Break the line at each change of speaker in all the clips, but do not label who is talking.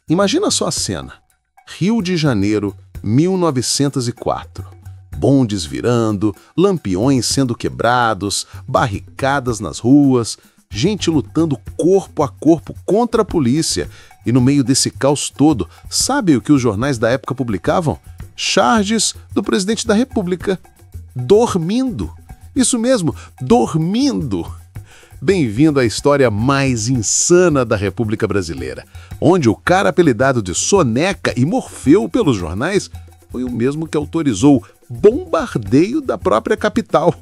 Imagina só a cena. Rio de Janeiro, 1904. Bondes virando, lampiões sendo quebrados, barricadas nas ruas, gente lutando corpo a corpo contra a polícia. E no meio desse caos todo, sabe o que os jornais da época publicavam? Charges do presidente da República. Dormindo. Isso mesmo, dormindo. Bem-vindo à história mais insana da República Brasileira, onde o cara apelidado de Soneca e Morfeu pelos jornais foi o mesmo que autorizou bombardeio da própria capital.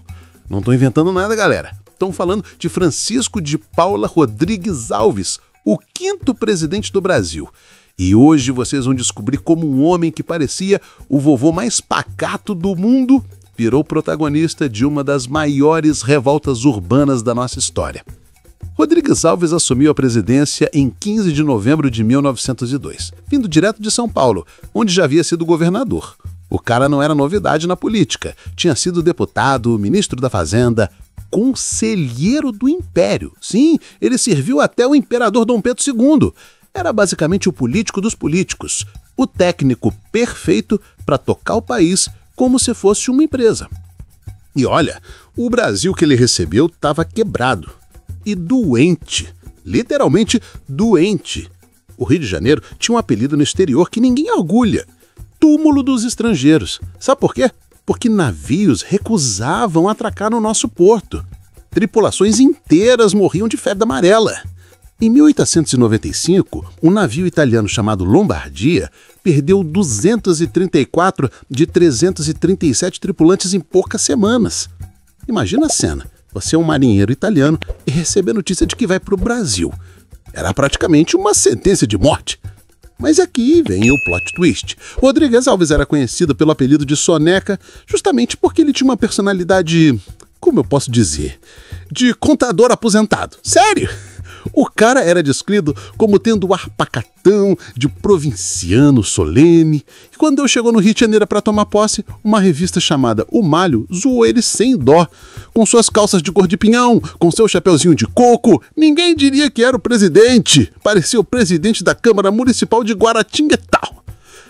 Não estou inventando nada, galera. Estão falando de Francisco de Paula Rodrigues Alves, o 5º presidente do Brasil. E hoje vocês vão descobrir como um homem que parecia o vovô mais pacato do mundo virou protagonista de uma das maiores revoltas urbanas da nossa história. Rodrigues Alves assumiu a presidência em 15 de novembro de 1902, vindo direto de São Paulo, onde já havia sido governador. O cara não era novidade na política, tinha sido deputado, ministro da Fazenda, conselheiro do Império. Sim, ele serviu até o imperador Dom Pedro II. Era basicamente o político dos políticos, o técnico perfeito para tocar o país como se fosse uma empresa. E olha, o Brasil que ele recebeu estava quebrado e doente, literalmente doente. O Rio de Janeiro tinha um apelido no exterior que ninguém orgulha: túmulo dos estrangeiros. Sabe por quê? Porque navios recusavam atracar no nosso porto. Tripulações inteiras morriam de febre amarela. Em 1895, um navio italiano chamado Lombardia perdeu 234 de 337 tripulantes em poucas semanas. Imagina a cena, você é um marinheiro italiano e receber a notícia de que vai para o Brasil. Era praticamente uma sentença de morte. Mas aqui vem o plot twist. Rodrigues Alves era conhecido pelo apelido de Soneca justamente porque ele tinha uma personalidade, como eu posso dizer, de contador aposentado. Sério! O cara era descrito como tendo o ar pacatão de provinciano solene. E quando eu chegou no Rio de Janeiro para tomar posse, uma revista chamada O Malho zoou ele sem dó. Com suas calças de cor de pinhão, com seu chapeuzinho de coco, ninguém diria que era o presidente. Parecia o presidente da Câmara Municipal de Guaratinguetá.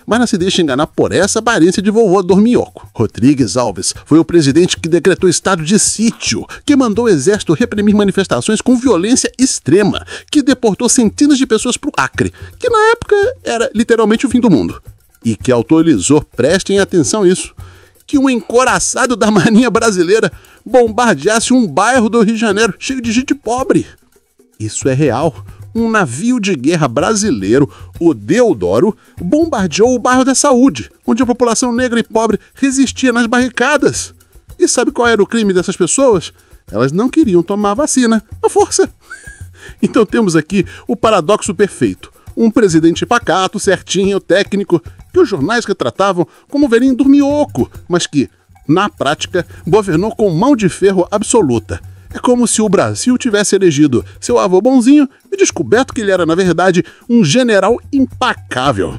Mas não se deixe enganar por essa aparência de vovô dorminhoco. Rodrigues Alves foi o presidente que decretou estado de sítio, que mandou o exército reprimir manifestações com violência extrema, que deportou centenas de pessoas para o Acre, que na época era literalmente o fim do mundo, e que autorizou, prestem atenção a isso, que um encoraçado da marinha brasileira bombardeasse um bairro do Rio de Janeiro cheio de gente pobre. Isso é real. Um navio de guerra brasileiro, o Deodoro, bombardeou o bairro da Saúde, onde a população negra e pobre resistia nas barricadas. E sabe qual era o crime dessas pessoas? Elas não queriam tomar a vacina, à força. Então temos aqui o paradoxo perfeito. Um presidente pacato, certinho, técnico, que os jornais retratavam como velhinho dorminhoco, mas que, na prática, governou com mão de ferro absoluta. É como se o Brasil tivesse elegido seu avô bonzinho e descoberto que ele era, na verdade, um general impecável.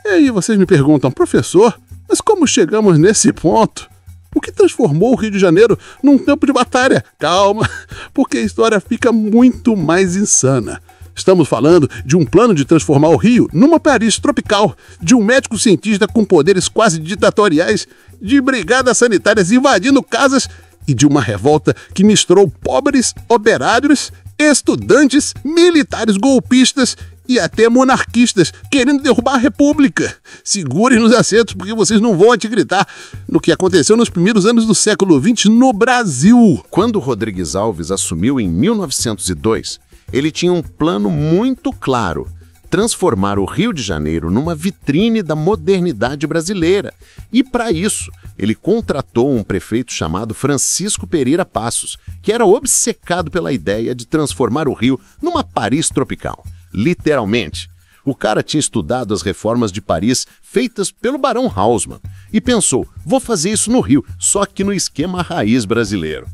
E aí vocês me perguntam: professor, mas como chegamos nesse ponto? O que transformou o Rio de Janeiro num campo de batalha? Calma, porque a história fica muito mais insana. Estamos falando de um plano de transformar o Rio numa Paris tropical, de um médico cientista com poderes quase ditatoriais, de brigadas sanitárias invadindo casas e de uma revolta que misturou pobres, operários, estudantes, militares golpistas e até monarquistas querendo derrubar a República. Segurem nos assentos porque vocês não vão acreditar no que aconteceu nos primeiros anos do século XX no Brasil.
Quando Rodrigues Alves assumiu em 1902, ele tinha um plano muito claro: transformar o Rio de Janeiro numa vitrine da modernidade brasileira. E para isso, ele contratou um prefeito chamado Francisco Pereira Passos, que era obcecado pela ideia de transformar o Rio numa Paris tropical. Literalmente. O cara tinha estudado as reformas de Paris feitas pelo Barão Haussmann e pensou: vou fazer isso no Rio, só que no esquema raiz brasileiro.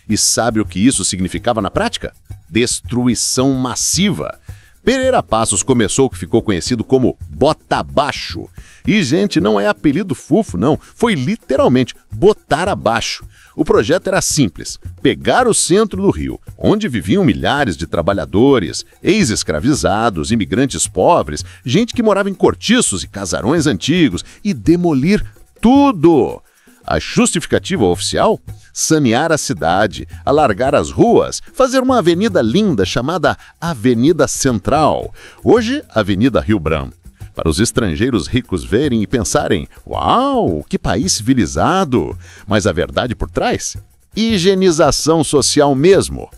E sabe o que isso significava na prática? Destruição massiva. Pereira Passos começou o que ficou conhecido como Bota Abaixo. E, gente, não é apelido fufo, não. Foi literalmente botar abaixo. O projeto era simples: pegar o centro do Rio, onde viviam milhares de trabalhadores, ex-escravizados, imigrantes pobres, gente que morava em cortiços e casarões antigos, e demolir tudo. A justificativa oficial? Sanear a cidade, alargar as ruas, fazer uma avenida linda chamada Avenida Central, hoje Avenida Rio Branco. Para os estrangeiros ricos verem e pensarem: uau, que país civilizado! Mas a verdade por trás? Higienização social mesmo.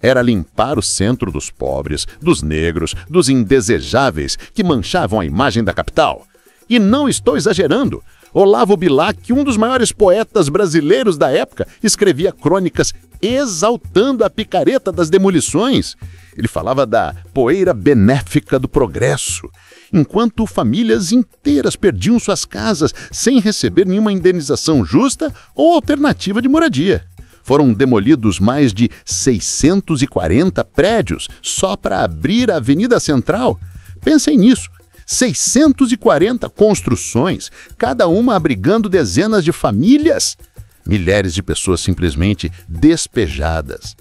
Era limpar o centro dos pobres, dos negros, dos indesejáveis que manchavam a imagem da capital. E não estou exagerando. Olavo Bilac, um dos maiores poetas brasileiros da época, escrevia crônicas exaltando a picareta das demolições. Ele falava da poeira benéfica do progresso, enquanto famílias inteiras perdiam suas casas sem receber nenhuma indenização justa ou alternativa de moradia. Foram demolidos mais de 640 prédios só para abrir a Avenida Central. Pensem nisso. 640 construções, cada uma abrigando dezenas de famílias. Milhares de pessoas simplesmente despejadas.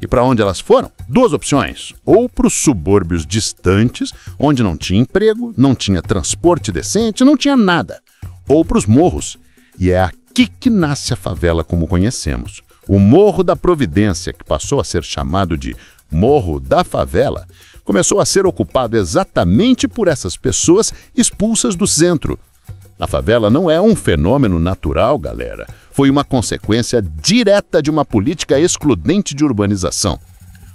E para onde elas foram? Duas opções: ou para os subúrbios distantes, onde não tinha emprego, não tinha transporte decente, não tinha nada. Ou para os morros. E é aqui que nasce a favela como conhecemos. O Morro da Providência, que passou a ser chamado de Morro da Favela, começou a ser ocupado exatamente por essas pessoas expulsas do centro. A favela não é um fenômeno natural, galera. Foi uma consequência direta de uma política excludente de urbanização.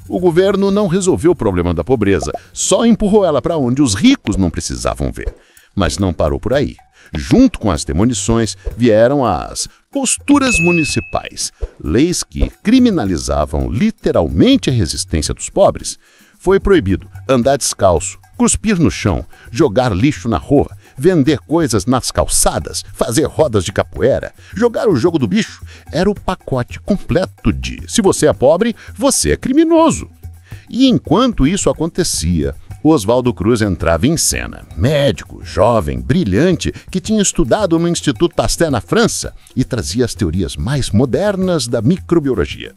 O governo não resolveu o problema da pobreza, só empurrou ela para onde os ricos não precisavam ver. Mas não parou por aí. Junto com as demolições, vieram as posturas municipais, leis que criminalizavam literalmente a resistência dos pobres. Foi proibido andar descalço, cuspir no chão, jogar lixo na rua, vender coisas nas calçadas, fazer rodas de capoeira, jogar o jogo do bicho. Era o pacote completo de: se você é pobre, você é criminoso. E enquanto isso acontecia, Oswaldo Cruz entrava em cena. Médico, jovem, brilhante, que tinha estudado no Instituto Pasteur na França e trazia as teorias mais modernas da microbiologia.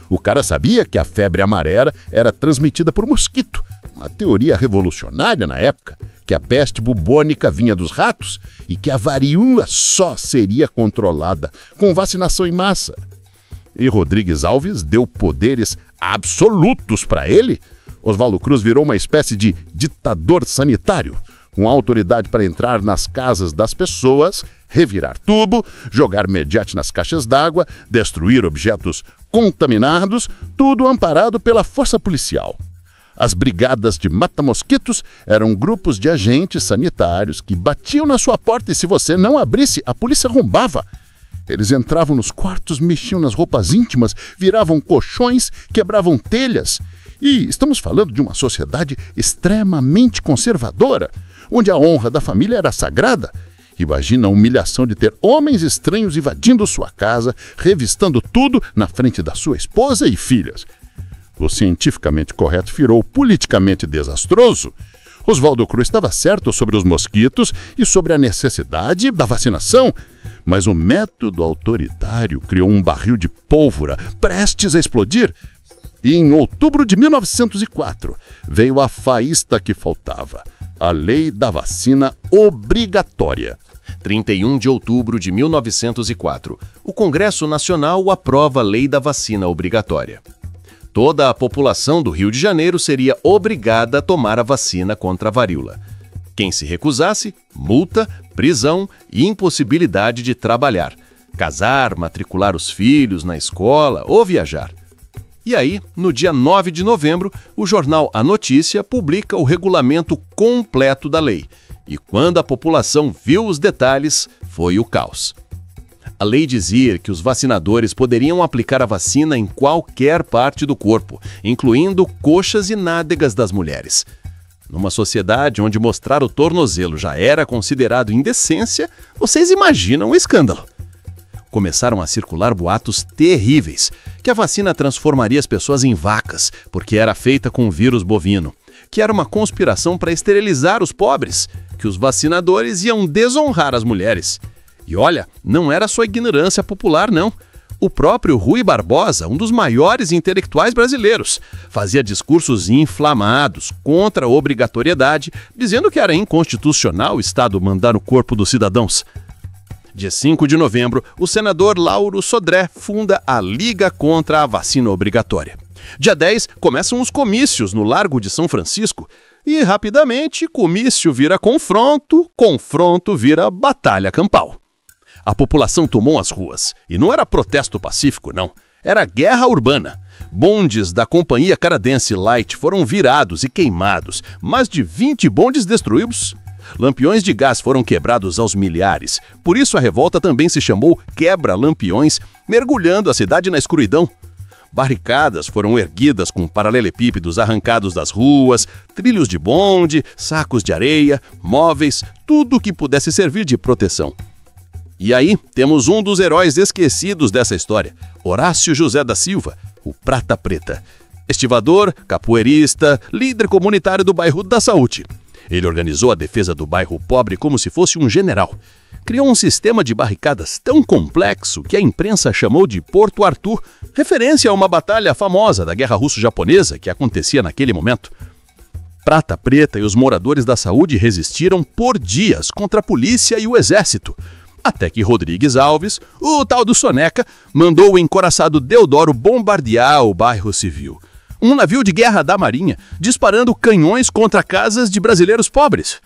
O cara sabia que a febre amarela era transmitida por mosquito, uma teoria revolucionária na época, que a peste bubônica vinha dos ratos e que a varíola só seria controlada com vacinação em massa. E Rodrigues Alves deu poderes absolutos para ele. Oswaldo Cruz virou uma espécie de ditador sanitário, com autoridade para entrar nas casas das pessoas, revirar tubo, jogar mediate nas caixas d'água, destruir objetos contaminados, tudo amparado pela força policial. As brigadas de mata-mosquitos eram grupos de agentes sanitários que batiam na sua porta e, se você não abrisse, a polícia arrombava. Eles entravam nos quartos, mexiam nas roupas íntimas, viravam colchões, quebravam telhas. E estamos falando de uma sociedade extremamente conservadora, onde a honra da família era sagrada. Imagina a humilhação de ter homens estranhos invadindo sua casa, revistando tudo na frente da sua esposa e filhas. O cientificamente correto virou politicamente desastroso. Oswaldo Cruz estava certo sobre os mosquitos e sobre a necessidade da vacinação, mas o método autoritário criou um barril de pólvora prestes a explodir. E em outubro de 1904 veio a faísca que faltava: a Lei da Vacina Obrigatória.
31 de outubro de 1904, o Congresso Nacional aprova a Lei da Vacina Obrigatória. Toda a população do Rio de Janeiro seria obrigada a tomar a vacina contra a varíola. Quem se recusasse, multa, prisão e impossibilidade de trabalhar, casar, matricular os filhos na escola ou viajar. E aí, no dia 9 de novembro, o jornal A Notícia publica o regulamento completo da lei. E quando a população viu os detalhes, foi o caos. A lei dizia que os vacinadores poderiam aplicar a vacina em qualquer parte do corpo, incluindo coxas e nádegas das mulheres. Numa sociedade onde mostrar o tornozelo já era considerado indecência, vocês imaginam o escândalo. Começaram a circular boatos terríveis, que a vacina transformaria as pessoas em vacas, porque era feita com vírus bovino. que era uma conspiração para esterilizar os pobres, que os vacinadores iam desonrar as mulheres. E olha, não era só ignorância popular, não. O próprio Rui Barbosa, um dos maiores intelectuais brasileiros, fazia discursos inflamados contra a obrigatoriedade, dizendo que era inconstitucional o Estado mandar no corpo dos cidadãos. Dia 5 de novembro, o senador Lauro Sodré funda a Liga contra a Vacina Obrigatória. Dia 10, começam os comícios no Largo de São Francisco e, rapidamente, comício vira confronto, confronto vira batalha campal. A população tomou as ruas, e não era protesto pacífico, não. Era guerra urbana. Bondes da Companhia Canadense Light foram virados e queimados, mais de 20 bondes destruídos. Lampiões de gás foram quebrados aos milhares. Por isso a revolta também se chamou Quebra-Lampiões, mergulhando a cidade na escuridão. Barricadas foram erguidas com paralelepípedos arrancados das ruas, trilhos de bonde, sacos de areia, móveis, tudo que pudesse servir de proteção. E aí temos um dos heróis esquecidos dessa história, Horácio José da Silva, o Prata Preta. Estivador, capoeirista, líder comunitário do bairro da Saúde. Ele organizou a defesa do bairro pobre como se fosse um general. Criou um sistema de barricadas tão complexo que a imprensa chamou de Porto Arthur, referência a uma batalha famosa da Guerra Russo-Japonesa que acontecia naquele momento. Prata Preta e os moradores da Saúde resistiram por dias contra a polícia e o exército. Até que Rodrigues Alves, o tal do Soneca, mandou o encoraçado Deodoro bombardear o bairro civil. Um navio de guerra da Marinha, disparando canhões contra casas de brasileiros pobres.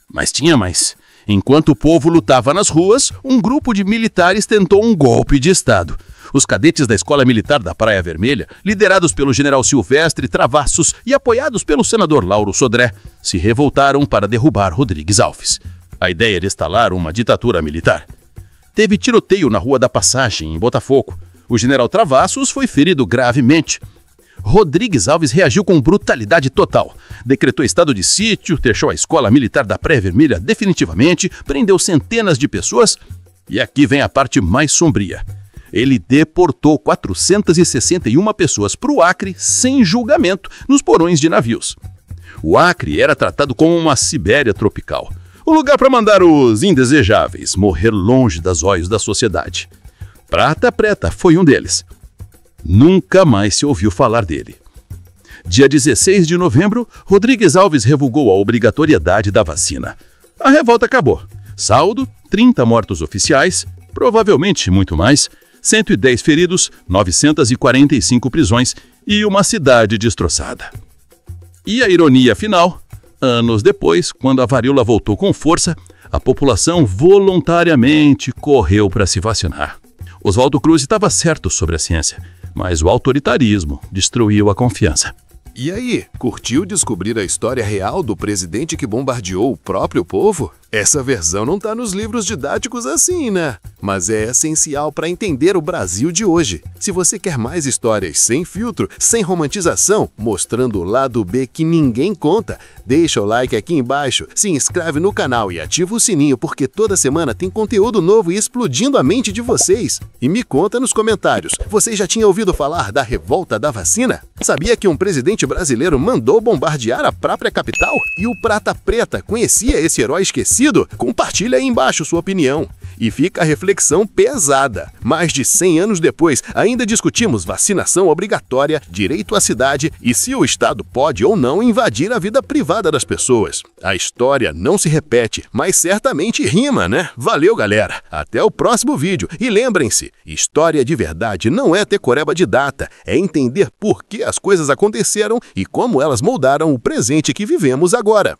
Mas tinha mais. Enquanto o povo lutava nas ruas, um grupo de militares tentou um golpe de Estado. Os cadetes da Escola Militar da Praia Vermelha, liderados pelo general Silvestre Travassos e apoiados pelo senador Lauro Sodré, se revoltaram para derrubar Rodrigues Alves. A ideia era instalar uma ditadura militar. Teve tiroteio na Rua da Passagem, em Botafogo. O general Travassos foi ferido gravemente. Rodrigues Alves reagiu com brutalidade total. Decretou estado de sítio, fechou a Escola Militar da Praia Vermelha definitivamente, prendeu centenas de pessoas. E aqui vem a parte mais sombria. Ele deportou 461 pessoas para o Acre sem julgamento, nos porões de navios. O Acre era tratado como uma Sibéria tropical. O lugar para mandar os indesejáveis morrer longe das olhos da sociedade. Prata Preta foi um deles. Nunca mais se ouviu falar dele. Dia 16 de novembro, Rodrigues Alves revogou a obrigatoriedade da vacina. A revolta acabou. Saldo, 30 mortos oficiais, provavelmente muito mais, 110 feridos, 945 prisões e uma cidade destroçada. E a ironia final? Anos depois, quando a varíola voltou com força, a população voluntariamente correu para se vacinar. Oswaldo Cruz estava certo sobre a ciência, mas o autoritarismo destruiu a confiança.
E aí, curtiu descobrir a história real do presidente que bombardeou o próprio povo? Essa versão não tá nos livros didáticos assim, né? Mas é essencial para entender o Brasil de hoje. Se você quer mais histórias sem filtro, sem romantização, mostrando o lado B que ninguém conta, deixa o like aqui embaixo, se inscreve no canal e ativa o sininho porque toda semana tem conteúdo novo e explodindo a mente de vocês. E me conta nos comentários, você já tinha ouvido falar da revolta da vacina? Sabia que um presidente brasileiro mandou bombardear a própria capital? E o Prata Preta conhecia esse herói esquecido? Compartilha aí embaixo sua opinião. E fica a reflexão pesada. Mais de 100 anos depois, ainda discutimos vacinação obrigatória, direito à cidade e se o Estado pode ou não invadir a vida privada das pessoas. A história não se repete, mas certamente rima, né? Valeu, galera! Até o próximo vídeo. E lembrem-se, história de verdade não é tecoreba de data, é entender por que as coisas aconteceram e como elas moldaram o presente que vivemos agora.